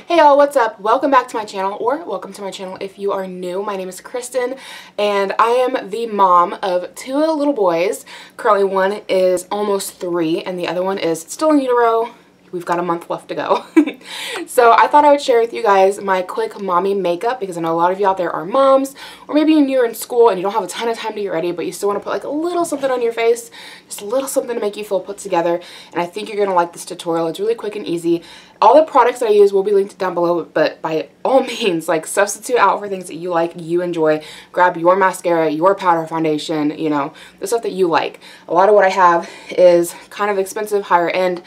Hey y'all, what's up? Welcome back to my channel, or welcome to my channel if you are new. My name is Cristin, and I am the mom of two little boys. Currently one is almost 3, and the other one is still in utero. We've got a month left to go. So I thought I would share with you guys my quick mommy makeup, because I know a lot of you out there are moms, or maybe you're in school and you don't have a ton of time to get ready, but you still want to put like a little something on your face, just a little something to make you feel put together. And I think you're going to like this tutorial. It's really quick and easy. All the products that I use will be linked down below, but by all means, like, substitute out for things that you like, you enjoy. Grab your mascara, your powder, foundation, you know, the stuff that you like. A lot of what I have is kind of expensive, higher end.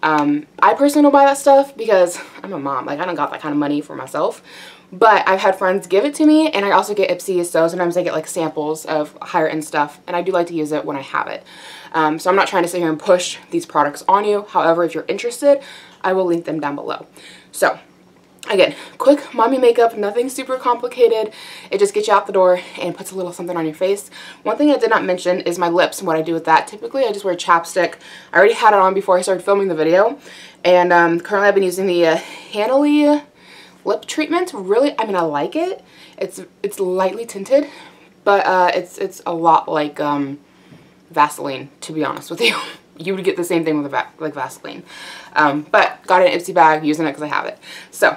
I personally don't buy that stuff because I'm a mom. Like, I don't got that kind of money for myself. But I've had friends give it to me, and I also get Ipsy, so sometimes I get like samples of higher end stuff, and I do like to use it when I have it. So I'm not trying to sit here and push these products on you. However, if you're interested, I will link them down below. So again, quick mommy makeup, nothing super complicated. It just gets you out the door and puts a little something on your face. One thing I did not mention is my lips and what I do with that. Typically, I just wear chapstick. I already had it on before I started filming the video. And currently I've been using the Hola lip treatment. Really, I mean, I like it. It's lightly tinted, but it's a lot like Vaseline, to be honest with you. You would get the same thing with like Vaseline. But got it in an Ipsy bag, using it because I have it. So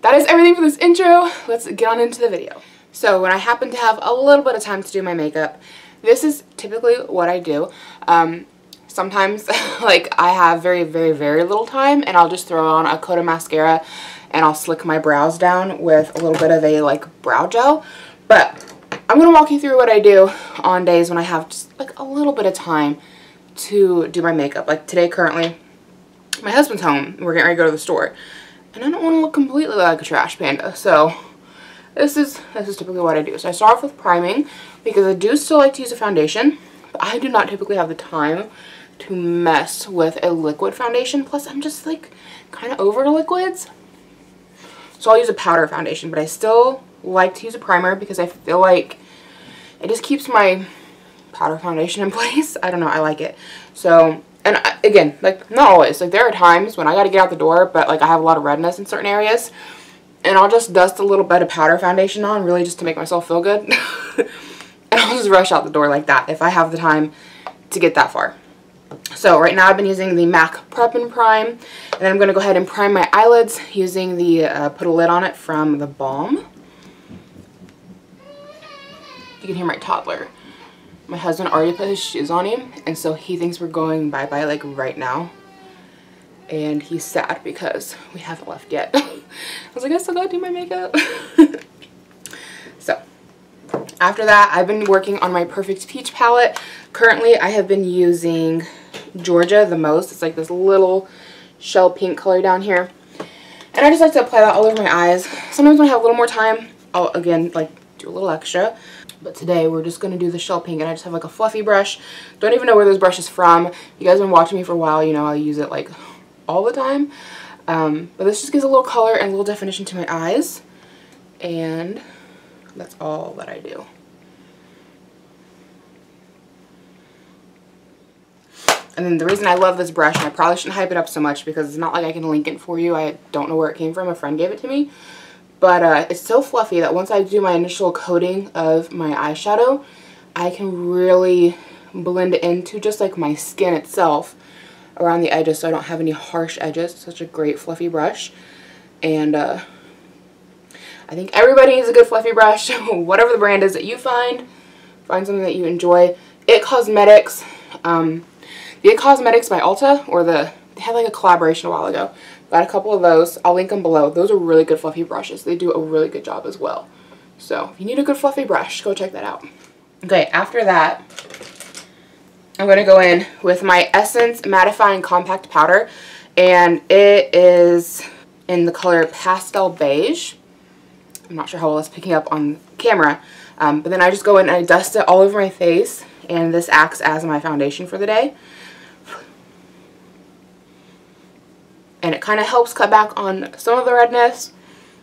that is everything for this intro. Let's get on into the video. So when I happen to have a little bit of time to do my makeup, this is typically what I do. Sometimes like I have very little time, and I'll just throw on a coat of mascara and I'll slick my brows down with a little bit of a like brow gel. But I'm going to walk you through what I do on days when I have just like a little bit of time to do my makeup. Like today, currently, my husband's home. We're getting ready to go to the store, and I don't want to look completely like a trash panda. So this is typically what I do. So I start off with priming, because I do still like to use a foundation, but I do not typically have the time to mess with a liquid foundation. Plus, I'm just like kind of over liquids. So I'll use a powder foundation, but I still like to use a primer because I feel like it just keeps my powder foundation in place. I don't know, I like it. So, and again, like, not always. Like, there are times when I gotta get out the door, but like I have a lot of redness in certain areas, and I'll just dust a little bit of powder foundation on, really just to make myself feel good. And I'll just rush out the door like that if I have the time to get that far. So right now I've been using the MAC Prep and Prime, and then I'm going to go ahead and prime my eyelids using the put a lid on it from the Balm. You can hear my toddler. My husband already put his shoes on him, and so he thinks we're going bye-bye like right now. And he's sad because we haven't left yet. I was like, I still gotta do my makeup. So after that, I've been working on my Perfect Peach palette. Currently, I have been using Georgia the most. It's like this little shell pink color down here. And I just like to apply that all over my eyes. Sometimes when I have a little more time, I'll, again, like, do a little extra. But today, we're just going to do the shell pink, and I just have, like, a fluffy brush. Don't even know where this brush is from. You guys have been watching me for a while. You know I use it, like, all the time. But this just gives a little color and a little definition to my eyes. And that's all that I do. And then the reason I love this brush, and I probably shouldn't hype it up so much because it's not like I can link it for you. I don't know where it came from. A friend gave it to me. But it's so fluffy that once I do my initial coating of my eyeshadow, I can really blend it into just like my skin itself around the edges, so I don't have any harsh edges. It's such a great fluffy brush. And I think everybody needs a good fluffy brush. Whatever the brand is that you find something that you enjoy. It Cosmetics. The It Cosmetics by Ulta, or they had like a collaboration a while ago. Got a couple of those. I'll link them below. Those are really good fluffy brushes. They do a really good job as well. So if you need a good fluffy brush, go check that out. Okay, after that, I'm going to go in with my Essence Mattifying Compact Powder, and it is in the color Pastel Beige. I'm not sure how well it's picking up on camera, but then I just go in and I dust it all over my face, and this acts as my foundation for the day. And it kind of helps cut back on some of the redness,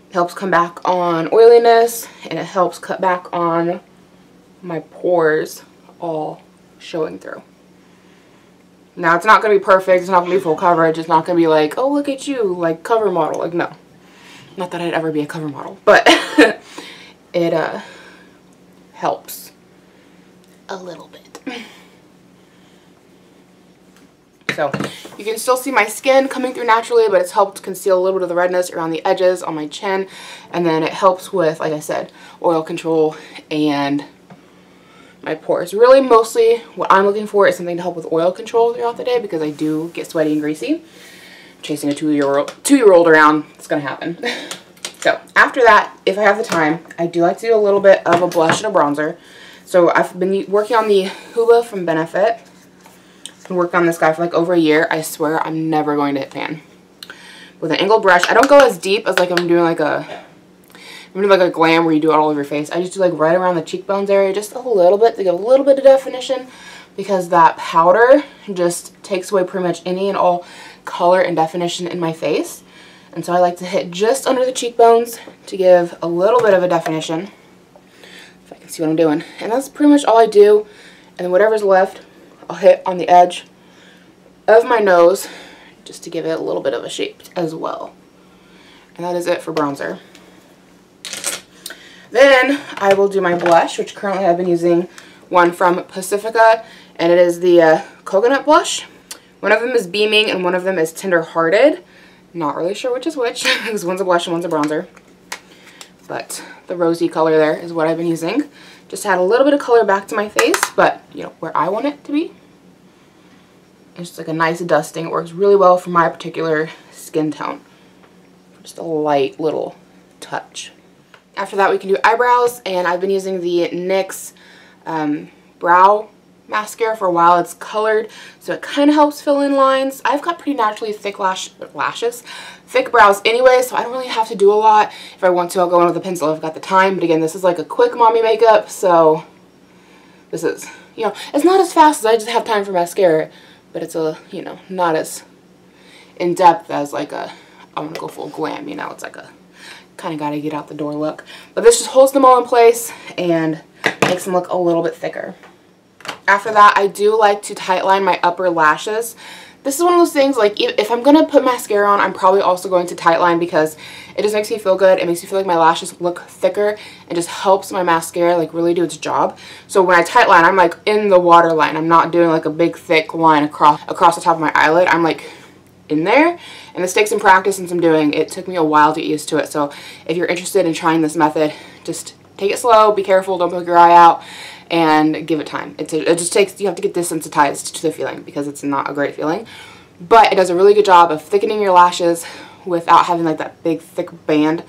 it helps come back on oiliness, and it helps cut back on my pores all showing through. Now, it's not going to be perfect, it's not going to be full coverage, it's not going to be like, oh, look at you, like cover model, like, no. Not that I'd ever be a cover model, but it helps a little bit. So you can still see my skin coming through naturally, but it's helped conceal a little bit of the redness around the edges on my chin. And then it helps with, like I said, oil control and my pores. Really, mostly what I'm looking for is something to help with oil control throughout the day, because I do get sweaty and greasy. Chasing a two-year-old around, it's gonna happen. So after that, if I have the time, I do like to do a little bit of a blush and a bronzer. So I've been working on the Hoola from Benefit. I've been working on this guy for like over a year. I swear I'm never going to hit pan. With an angled brush, I don't go as deep as like I'm doing like a glam where you do it all over your face. I just do like right around the cheekbones area, just a little bit to give a little bit of definition, because that powder just takes away pretty much any and all color and definition in my face. And so I like to hit just under the cheekbones to give a little bit of a definition, if I can see what I'm doing. And that's pretty much all I do. And then whatever's left, I'll hit on the edge of my nose just to give it a little bit of a shape as well. And that is it for bronzer. Then I will do my blush, which currently I've been using one from Pacifica, and it is the coconut blush. One of them is Beaming and one of them is Tender Hearted. Not really sure which is which, because one's a blush and one's a bronzer. But the rosy color there is what I've been using. Just add a little bit of color back to my face, but you know, where I want it to be. It's just like a nice dusting. It works really well for my particular skin tone. Just a light little touch. After that, we can do eyebrows, and I've been using the NYX Brow Mascara for a while. It's colored, so it kind of helps fill in lines. I've got pretty naturally thick thick brows anyway, so I don't really have to do a lot. If I want to, I'll go in with a pencil if I've got the time. But again, this is like a quick mommy makeup, so this is, you know, it's not as fast as I just have time for mascara, but it's a, you know, not as in depth as like a, I'm gonna go full glam, you know, it's like a kind of gotta get out the door look. But this just holds them all in place and makes them look a little bit thicker. After that, I do like to tightline my upper lashes. This is one of those things, like, if I'm gonna put mascara on, I'm probably also going to tightline, because it just makes me feel good. It makes me feel like my lashes look thicker and just helps my mascara like really do its job. So when I tightline, I'm like in the waterline. I'm not doing like a big thick line across the top of my eyelid. I'm like in there, and this takes some practice and some doing. It took me a while to get used to it. So if you're interested in trying this method, just take it slow, be careful, don't poke your eye out, and give it time. It just takes, you have to get desensitized to the feeling, because it's not a great feeling. But it does a really good job of thickening your lashes without having like that big thick band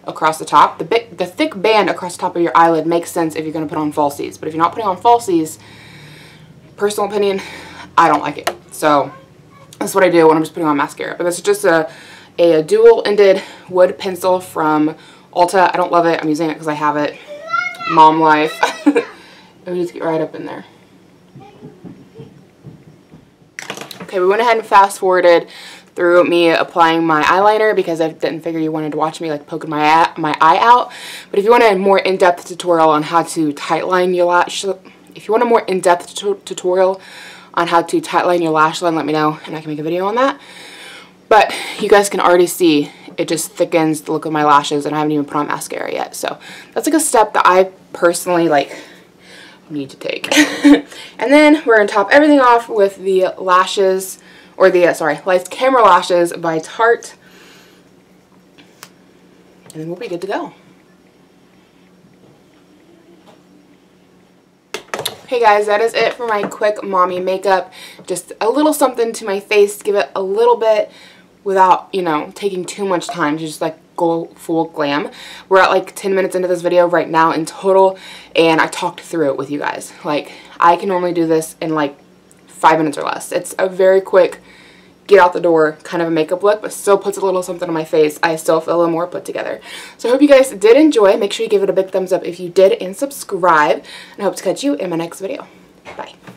across the top. The thick band across the top of your eyelid makes sense if you're going to put on falsies. But if you're not putting on falsies, personal opinion, I don't like it. So that's what I do when I'm just putting on mascara. But this is just a dual-ended wood pencil from Ulta. I don't love it. I'm using it because I have it. Mom life. Let me just get right up in there. Okay, we went ahead and fast forwarded through me applying my eyeliner, because I didn't figure you wanted to watch me like poking my eye out. But if you want a more in-depth tutorial on how to tightline your lash, if you want a more in-depth tutorial on how to tightline your lash line, let me know and I can make a video on that. But you guys can already see it just thickens the look of my lashes, and I haven't even put on mascara yet. So that's like a step that I personally like need to take. And then we're going to top everything off with the lashes, or the, Lights Camera Lashes by Tarte. And then we'll be good to go. Okay guys, that is it for my quick mommy makeup. Just a little something to my face to give it a little bit without, you know, taking too much time to just like go full glam. We're at like 10 minutes into this video right now in total, and I talked through it with you guys. Like, I can normally do this in like 5 minutes or less. It's a very quick get out the door kind of a makeup look, but still puts a little something on my face. I still feel a little more put together. So I hope you guys did enjoy. Make sure you give it a big thumbs up if you did, and subscribe. And I hope to catch you in my next video. Bye.